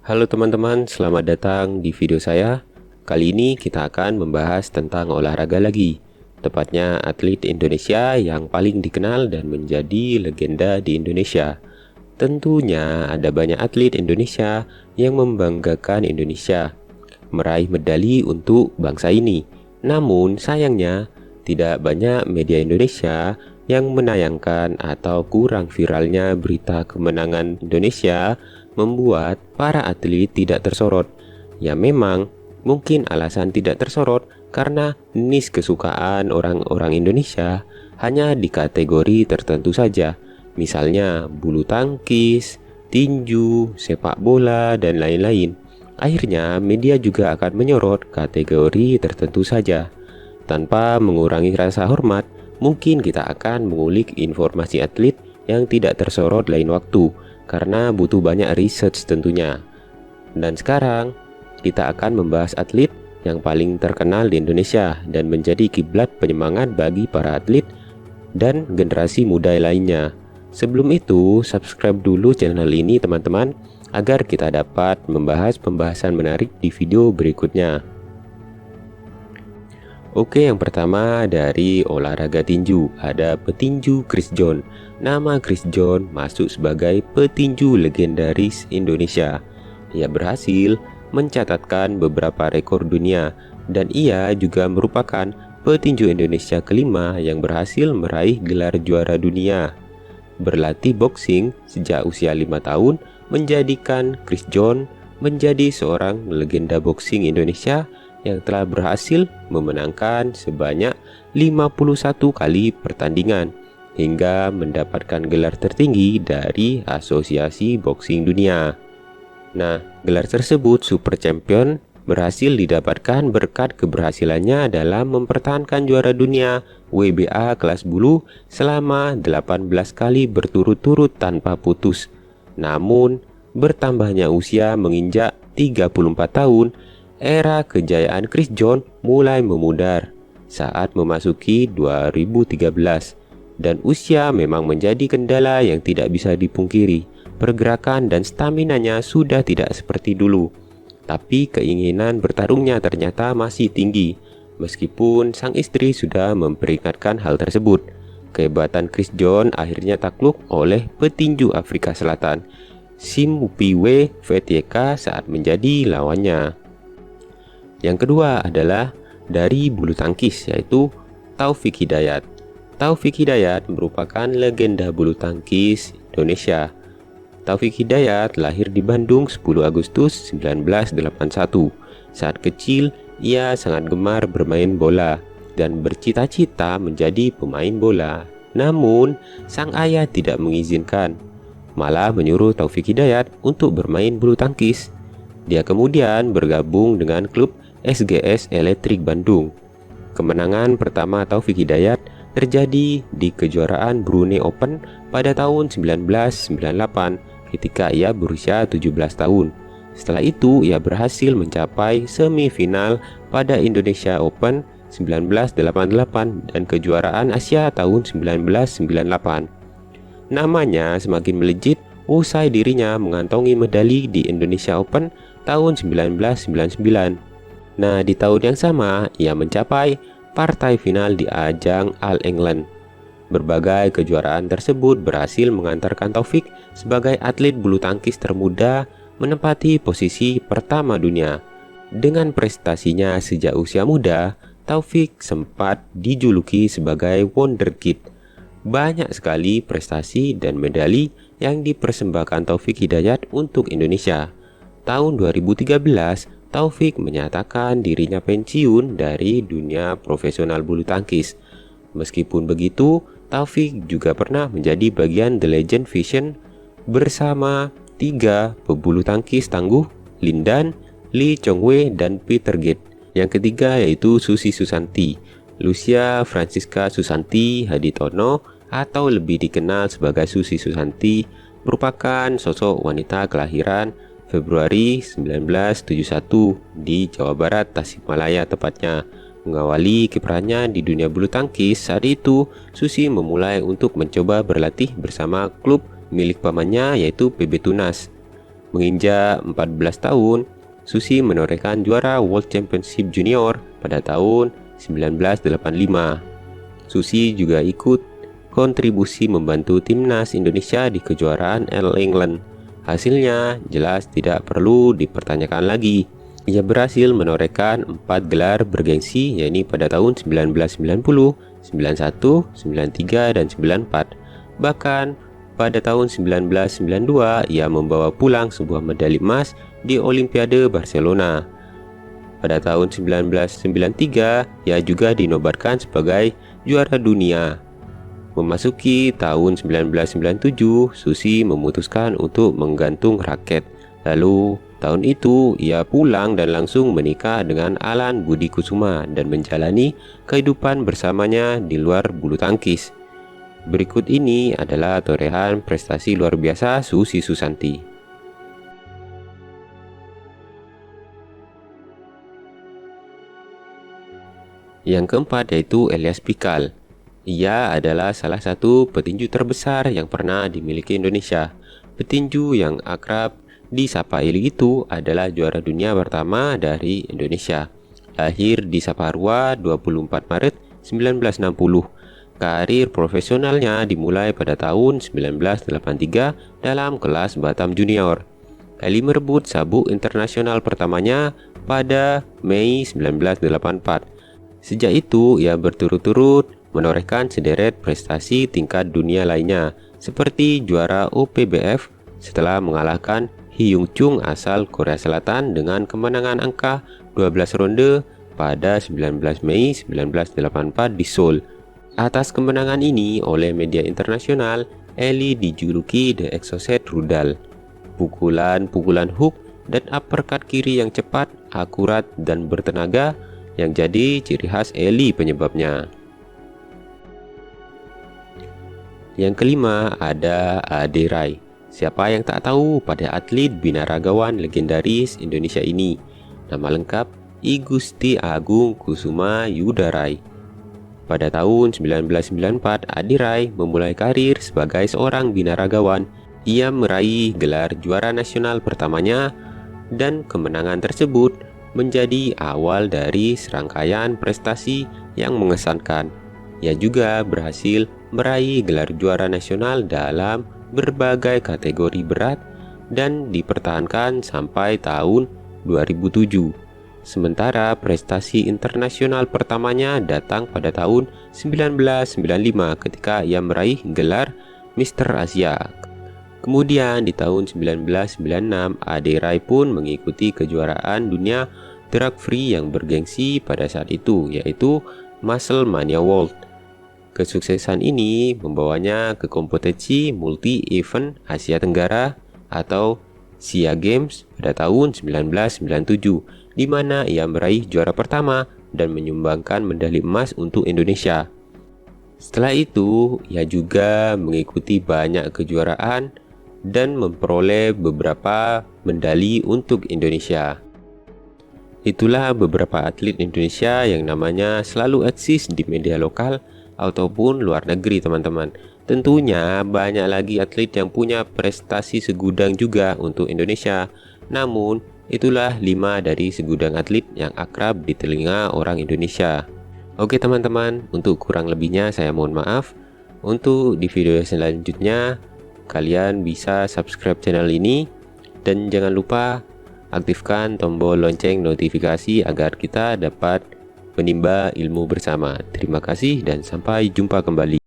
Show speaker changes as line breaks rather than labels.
Halo teman-teman, selamat datang di video saya. Kali ini kita akan membahas tentang olahraga lagi, tepatnya atlet Indonesia yang paling dikenal dan menjadi legenda di Indonesia. Tentunya ada banyak atlet Indonesia yang membanggakan Indonesia, meraih medali untuk bangsa ini. Namun sayangnya, tidak banyak media Indonesia yang menayangkan atau kurang viralnya berita kemenangan Indonesia membuat para atlet tidak tersorot. Ya memang, mungkin alasan tidak tersorot karena niche kesukaan orang-orang Indonesia hanya di kategori tertentu saja. Misalnya bulu tangkis, tinju, sepak bola, dan lain-lain. Akhirnya, media juga akan menyorot kategori tertentu saja. Tanpa mengurangi rasa hormat, mungkin kita akan mengulik informasi atlet yang tidak tersorot lain waktu, karena butuh banyak research tentunya. Dan sekarang, kita akan membahas atlet yang paling terkenal di Indonesia dan menjadi kiblat penyemangat bagi para atlet dan generasi muda lainnya. Sebelum itu, subscribe dulu channel ini teman-teman, agar kita dapat membahas pembahasan menarik di video berikutnya. Oke, yang pertama dari olahraga tinju, ada petinju Chris John. Nama Chris John masuk sebagai petinju legendaris Indonesia. Ia berhasil mencatatkan beberapa rekor dunia, dan ia juga merupakan petinju Indonesia kelima yang berhasil meraih gelar juara dunia. Berlatih boxing sejak usia 5 tahun menjadikan Chris John menjadi seorang legenda boxing Indonesia yang telah berhasil memenangkan sebanyak 51 kali pertandingan hingga mendapatkan gelar tertinggi dari Asosiasi Boxing Dunia. Nah, gelar tersebut Super Champion berhasil didapatkan berkat keberhasilannya dalam mempertahankan juara dunia WBA kelas bulu selama 18 kali berturut-turut tanpa putus. Namun, bertambahnya usia menginjak 34 tahun, era kejayaan Chris John mulai memudar saat memasuki 2013, dan usia memang menjadi kendala yang tidak bisa dipungkiri. Pergerakan dan staminanya sudah tidak seperti dulu, tapi keinginan bertarungnya ternyata masih tinggi. Meskipun sang istri sudah memperingatkan hal tersebut, kehebatan Chris John akhirnya takluk oleh petinju Afrika Selatan, Simphiwe Vetyeka, saat menjadi lawannya. Yang kedua adalah dari bulu tangkis, yaitu Taufik Hidayat. Taufik Hidayat merupakan legenda bulu tangkis Indonesia. Taufik Hidayat lahir di Bandung 10 Agustus 1981. Saat kecil, ia sangat gemar bermain bola dan bercita-cita menjadi pemain bola. Namun, sang ayah tidak mengizinkan, malah menyuruh Taufik Hidayat untuk bermain bulu tangkis. Dia kemudian bergabung dengan klub SGS Elektrik Bandung. Kemenangan pertama Taufik Hidayat terjadi di kejuaraan Brunei Open pada tahun 1998 ketika ia berusia 17 tahun. Setelah itu, ia berhasil mencapai semifinal pada Indonesia Open 1988 dan kejuaraan Asia tahun 1998. Namanya semakin melejit usai dirinya mengantongi medali di Indonesia Open tahun 1999. Nah, di tahun yang sama, ia mencapai partai final di ajang All England. Berbagai kejuaraan tersebut berhasil mengantarkan Taufik sebagai atlet bulu tangkis termuda menempati posisi pertama dunia. Dengan prestasinya sejak usia muda, Taufik sempat dijuluki sebagai Wonderkid. Banyak sekali prestasi dan medali yang dipersembahkan Taufik Hidayat untuk Indonesia. Tahun 2013, Taufik menyatakan dirinya pensiun dari dunia profesional bulu tangkis. Meskipun begitu, Taufik juga pernah menjadi bagian The Legend Vision bersama 3 pebulu tangkis tangguh, Lindan, Lee Chong-wei, dan Peter Gate. Yang ketiga yaitu Susi Susanti, Lucia Francisca Susanti Haditono, atau lebih dikenal sebagai Susi Susanti, merupakan sosok wanita kelahiran Februari 1971 di Jawa Barat, Tasikmalaya tepatnya. Mengawali kiprahnya di dunia bulu tangkis, saat itu Susi memulai untuk mencoba berlatih bersama klub milik pamannya yaitu PB Tunas. Menginjak 14 tahun, Susi menorehkan juara World Championship Junior pada tahun 1985. Susi juga ikut kontribusi membantu timnas Indonesia di kejuaraan All England. Hasilnya jelas tidak perlu dipertanyakan lagi. Ia berhasil menorehkan 4 gelar bergengsi, yakni pada tahun 1990, 91, 93, dan 94. Bahkan pada tahun 1992, ia membawa pulang sebuah medali emas di Olimpiade Barcelona. Pada tahun 1993, ia juga dinobatkan sebagai juara dunia. Memasuki tahun 1997, Susi memutuskan untuk menggantung raket. Lalu, tahun itu ia pulang dan langsung menikah dengan Alan Budi Kusuma dan menjalani kehidupan bersamanya di luar bulu tangkis. Berikut ini adalah torehan prestasi luar biasa Susi Susanti. Yang keempat yaitu Elias Pikal. Ia adalah salah satu petinju terbesar yang pernah dimiliki Indonesia. Petinju yang akrab disapa Eli itu adalah juara dunia pertama dari Indonesia. Lahir di Saparua 24 Maret 1960. Karir profesionalnya dimulai pada tahun 1983 dalam kelas Batam Junior. Eli merebut sabuk internasional pertamanya pada Mei 1984. Sejak itu, ia berturut-turut menorehkan sederet prestasi tingkat dunia lainnya, seperti juara OPBF setelah mengalahkan Hyung Chung asal Korea Selatan dengan kemenangan angka 12 ronde pada 19 Mei 1984 di Seoul. Atas kemenangan ini oleh media internasional, Eli dijuluki The Exocet Rudal. Pukulan-pukulan hook dan uppercut kiri yang cepat, akurat, dan bertenaga yang jadi ciri khas Eli penyebabnya. Yang kelima ada Ade Rai. Siapa yang tak tahu pada atlet binaragawan legendaris Indonesia ini? Nama lengkap I Gusti Agung Kusuma Yuda Rai. Pada tahun 1994, Ade Rai memulai karir sebagai seorang binaragawan. Ia meraih gelar juara nasional pertamanya dan kemenangan tersebut menjadi awal dari serangkaian prestasi yang mengesankan. Ia juga berhasil meraih gelar juara nasional dalam berbagai kategori berat dan dipertahankan sampai tahun 2007. Sementara prestasi internasional pertamanya datang pada tahun 1995 ketika ia meraih gelar Mr. Asia. Kemudian di tahun 1996, Ade Rai pun mengikuti kejuaraan dunia drag free yang bergengsi pada saat itu, yaitu Muscle Mania World. Kesuksesan ini membawanya ke kompetisi multi-event Asia Tenggara atau SEA Games pada tahun 1997, di mana ia meraih juara pertama dan menyumbangkan medali emas untuk Indonesia. Setelah itu, ia juga mengikuti banyak kejuaraan dan memperoleh beberapa medali untuk Indonesia. Itulah beberapa atlet Indonesia yang namanya selalu eksis di media lokal ataupun luar negeri, teman-teman. Tentunya banyak lagi atlet yang punya prestasi segudang juga untuk Indonesia. Namun, itulah 5 dari segudang atlet yang akrab di telinga orang Indonesia. Oke teman-teman, untuk kurang lebihnya saya mohon maaf. Untuk di video selanjutnya, kalian bisa subscribe channel ini. Dan jangan lupa aktifkan tombol lonceng notifikasi agar kita dapat menimba ilmu bersama. Terima kasih dan sampai jumpa kembali.